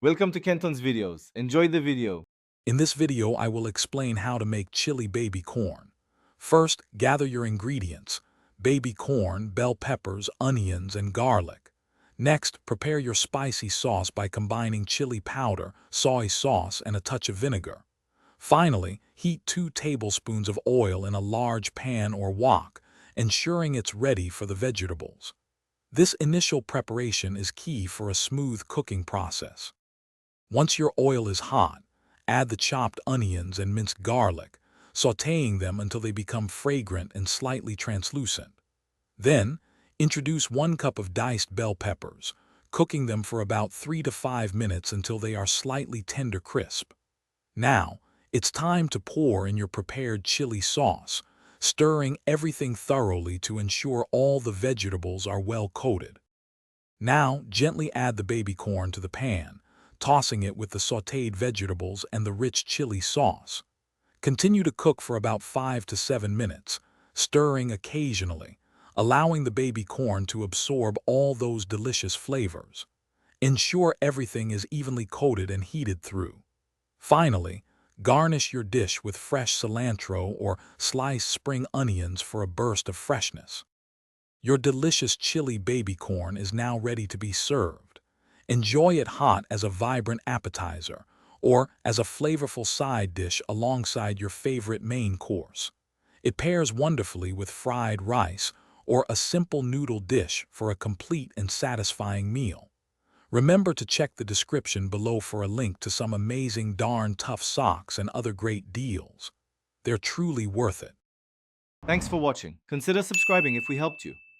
Welcome to Kenton's videos. Enjoy the video. In this video, I will explain how to make chili baby corn. First, gather your ingredients: baby corn, bell peppers, onions, and garlic. Next, prepare your spicy sauce by combining chili powder, soy sauce, and a touch of vinegar. Finally, heat 2 tablespoons of oil in a large pan or wok, ensuring it's ready for the vegetables. This initial preparation is key for a smooth cooking process. Once your oil is hot, add the chopped onions and minced garlic, sautéing them until they become fragrant and slightly translucent. Then, introduce 1 cup of diced bell peppers, cooking them for about 3 to 5 minutes until they are slightly tender crisp. Now, it's time to pour in your prepared chili sauce, stirring everything thoroughly to ensure all the vegetables are well coated. Now, gently add the baby corn to the pan, tossing it with the sautéed vegetables and the rich chili sauce. Continue to cook for about 5 to 7 minutes, stirring occasionally, allowing the baby corn to absorb all those delicious flavors. Ensure everything is evenly coated and heated through. Finally, garnish your dish with fresh cilantro or sliced spring onions for a burst of freshness. Your delicious chili baby corn is now ready to be served. Enjoy it hot as a vibrant appetizer or as a flavorful side dish alongside your favorite main course. It pairs wonderfully with fried rice or a simple noodle dish for a complete and satisfying meal. Remember to check the description below for a link to some amazing darn tough socks and other great deals. They're truly worth it. Thanks for watching. Consider subscribing if we helped you.